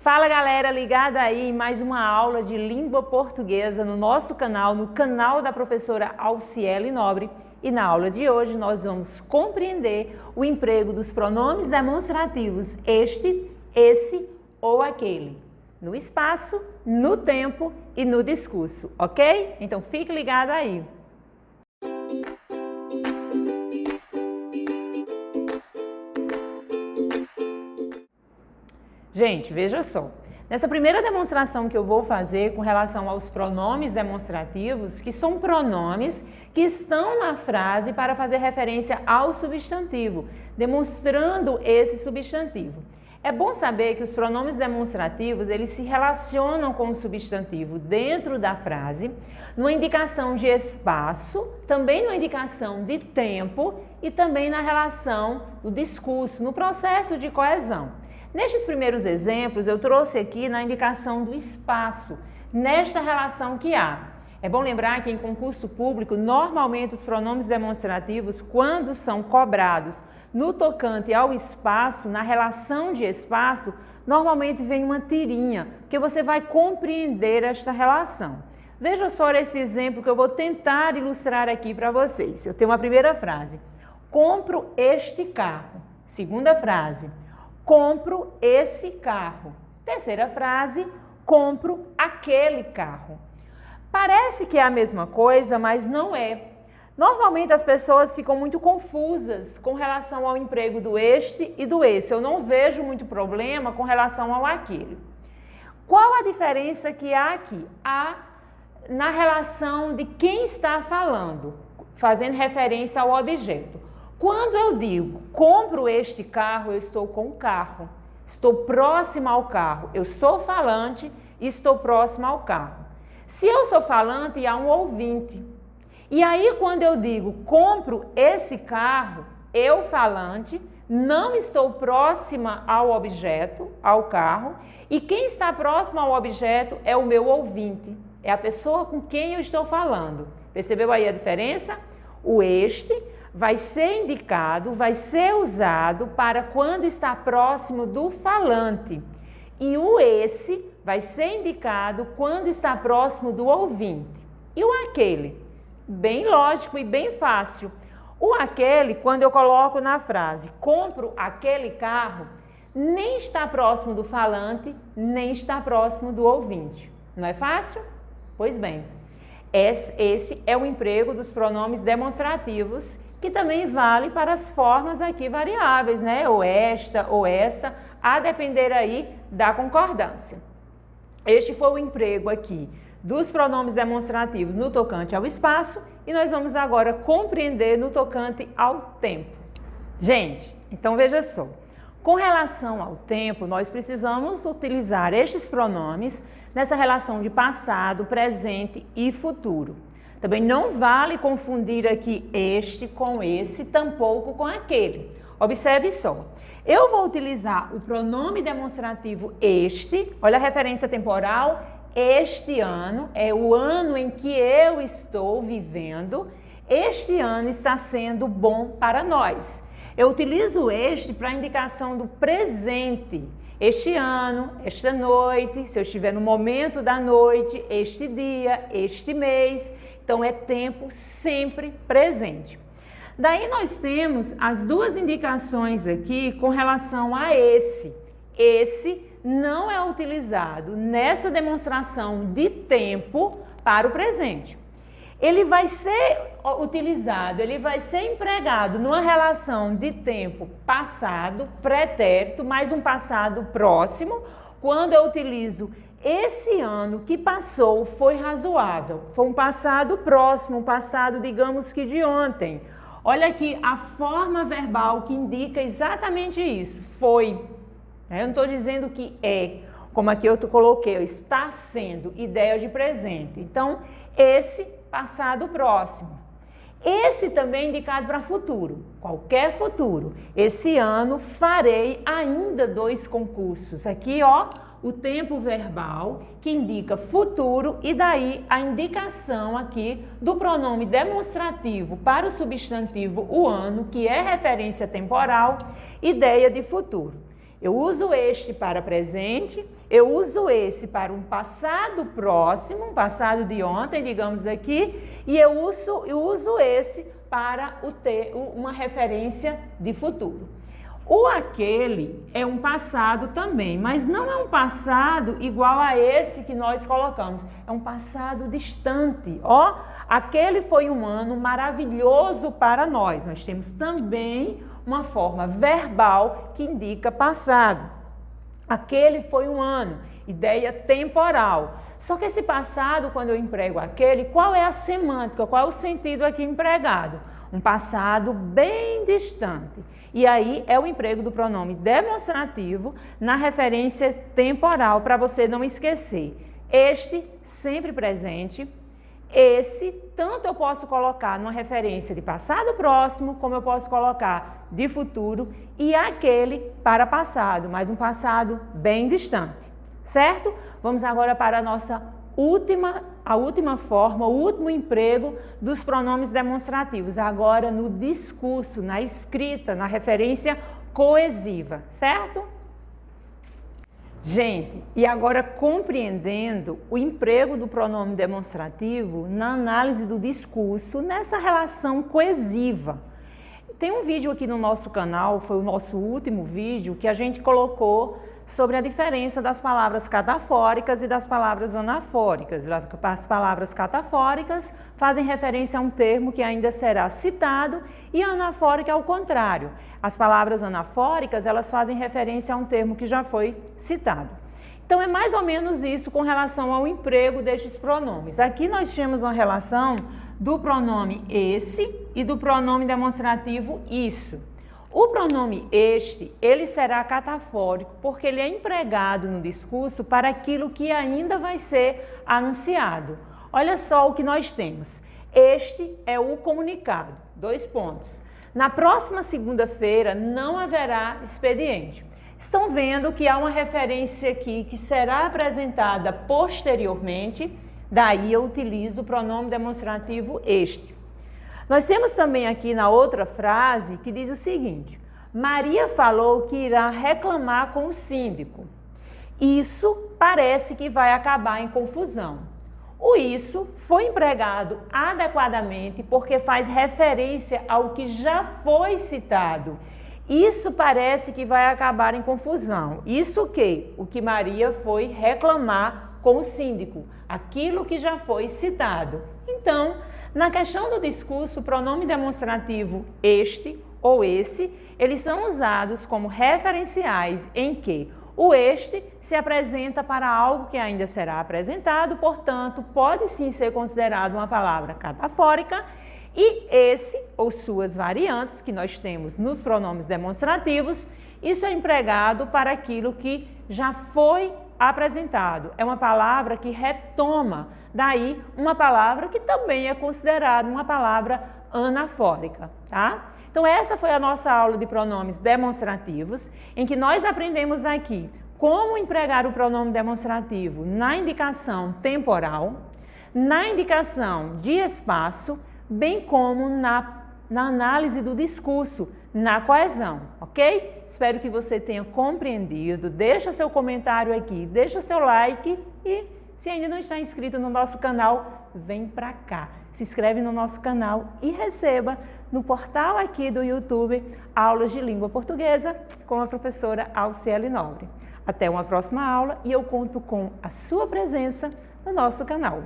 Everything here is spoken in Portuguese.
Fala galera, ligada aí em mais uma aula de língua portuguesa no nosso canal, no canal da professora Alciele Nobre. E na aula de hoje nós vamos compreender o emprego dos pronomes demonstrativos este, esse ou aquele, no espaço, no tempo e no discurso, ok? Então fique ligado aí. Gente, veja só, nessa primeira demonstração que eu vou fazer com relação aos pronomes demonstrativos, que são pronomes que estão na frase para fazer referência ao substantivo, demonstrando esse substantivo. É bom saber que os pronomes demonstrativos, eles se relacionam com o substantivo dentro da frase, numa indicação de espaço, também numa indicação de tempo e também na relação do discurso, no processo de coesão. Nestes primeiros exemplos, eu trouxe aqui na indicação do espaço, nesta relação que há. É bom lembrar que em concurso público, normalmente os pronomes demonstrativos, quando são cobrados no tocante ao espaço, na relação de espaço, normalmente vem uma tirinha, que você vai compreender esta relação. Veja só esse exemplo que eu vou tentar ilustrar aqui para vocês. Eu tenho uma primeira frase, compro este carro. Segunda frase, compro esse carro. Terceira frase, compro aquele carro. Parece que é a mesma coisa, mas não é. Normalmente as pessoas ficam muito confusas com relação ao emprego do este e do esse. Eu não vejo muito problema com relação ao aquele. Qual a diferença que há aqui? Há na relação de quem está falando, fazendo referência ao objeto. Quando eu digo, compro este carro, eu estou com o carro. Estou próximo ao carro. Eu sou falante e estou próximo ao carro. Se eu sou falante, há um ouvinte. E aí, quando eu digo, compro esse carro, eu falante, não estou próxima ao objeto, ao carro, e quem está próximo ao objeto é o meu ouvinte. É a pessoa com quem eu estou falando. Percebeu aí a diferença? O este vai ser indicado, vai ser usado para quando está próximo do falante. E o esse vai ser indicado quando está próximo do ouvinte. E o aquele? Bem lógico e bem fácil. O aquele, quando eu coloco na frase, compro aquele carro, nem está próximo do falante, nem está próximo do ouvinte. Não é fácil? Pois bem, esse é o emprego dos pronomes demonstrativos, que também vale para as formas aqui variáveis, né? Ou esta, ou essa, a depender aí da concordância. Este foi o emprego aqui dos pronomes demonstrativos no tocante ao espaço e nós vamos agora compreender no tocante ao tempo. Gente, então veja só, com relação ao tempo, nós precisamos utilizar estes pronomes nessa relação de passado, presente e futuro. Também não vale confundir aqui este com esse, tampouco com aquele. Observe só. Eu vou utilizar o pronome demonstrativo este, olha a referência temporal, este ano, é o ano em que eu estou vivendo. Este ano está sendo bom para nós. Eu utilizo este para indicação do presente. Este ano, esta noite, se eu estiver no momento da noite, este dia, este mês. Então, é tempo sempre presente. Daí nós temos as duas indicações aqui com relação a esse. Esse não é utilizado nessa demonstração de tempo para o presente. Ele vai ser utilizado, ele vai ser empregado numa relação de tempo passado, pretérito, mais um passado próximo, quando eu utilizo esse ano que passou foi razoável, foi um passado próximo, um passado, digamos que de ontem. Olha aqui a forma verbal que indica exatamente isso, foi. Eu não estou dizendo que é, como aqui eu coloquei, está sendo, ideia de presente. Então, esse passado próximo. Esse também é indicado para futuro, qualquer futuro. Esse ano farei ainda 2 concursos. Aqui, ó, o tempo verbal que indica futuro e daí a indicação aqui do pronome demonstrativo para o substantivo o ano, que é referência temporal, ideia de futuro. Eu uso este para presente, eu uso esse para um passado próximo, um passado de ontem, digamos aqui, e eu uso esse para uma referência de futuro. O aquele é um passado também, mas não é um passado igual a esse que nós colocamos. É um passado distante. Ó, aquele foi um ano maravilhoso para nós. Nós temos também uma forma verbal que indica passado. Aquele foi um ano, ideia temporal. Só que esse passado, quando eu emprego aquele, qual é a semântica? Qual é o sentido aqui empregado? Um passado bem distante. E aí é o emprego do pronome demonstrativo na referência temporal, para você não esquecer. Este, sempre presente. Esse, tanto eu posso colocar numa referência de passado próximo, como eu posso colocar de futuro, e aquele para passado, mas um passado bem distante, certo? Vamos agora para a nossa última forma, o último emprego dos pronomes demonstrativos, agora no discurso, na escrita, na referência coesiva, certo? Gente, e agora compreendendo o emprego do pronome demonstrativo na análise do discurso nessa relação coesiva. Tem um vídeo aqui no nosso canal, foi o nosso último vídeo, que a gente colocou sobre a diferença das palavras catafóricas e das palavras anafóricas. As palavras catafóricas fazem referência a um termo que ainda será citado e a anafórica é o contrário. As palavras anafóricas, elas fazem referência a um termo que já foi citado. Então, é mais ou menos isso com relação ao emprego destes pronomes. Aqui nós temos uma relação do pronome esse e do pronome demonstrativo isso. O pronome este, ele será catafórico porque ele é empregado no discurso para aquilo que ainda vai ser anunciado. Olha só o que nós temos. Este é o comunicado. 2 pontos. Na próxima segunda-feira não haverá expediente. Estão vendo que há uma referência aqui que será apresentada posteriormente, daí eu utilizo o pronome demonstrativo este. Nós temos também aqui na outra frase que diz o seguinte: Maria falou que irá reclamar com o síndico. Isso parece que vai acabar em confusão. O isso foi empregado adequadamente porque faz referência ao que já foi citado. Isso parece que vai acabar em confusão. Isso o quê? O que Maria foi reclamar com o síndico, aquilo que já foi citado. Então, na questão do discurso, o pronome demonstrativo este ou esse, eles são usados como referenciais em que o este se apresenta para algo que ainda será apresentado, portanto, pode sim ser considerado uma palavra catafórica, e esse ou suas variantes, que nós temos nos pronomes demonstrativos, isso é empregado para aquilo que já foi apresentado. É uma palavra que retoma, daí uma palavra que também é considerada uma palavra anafórica, tá? Então essa foi a nossa aula de pronomes demonstrativos, em que nós aprendemos aqui como empregar o pronome demonstrativo na indicação temporal, na indicação de espaço, bem como na análise do discurso, na coesão, ok? Espero que você tenha compreendido. Deixa seu comentário aqui, deixa seu like e se ainda não está inscrito no nosso canal, vem pra cá. Se inscreve no nosso canal e receba no portal aqui do YouTube aulas de língua portuguesa com a professora Alciele Nobre. Até uma próxima aula e eu conto com a sua presença no nosso canal.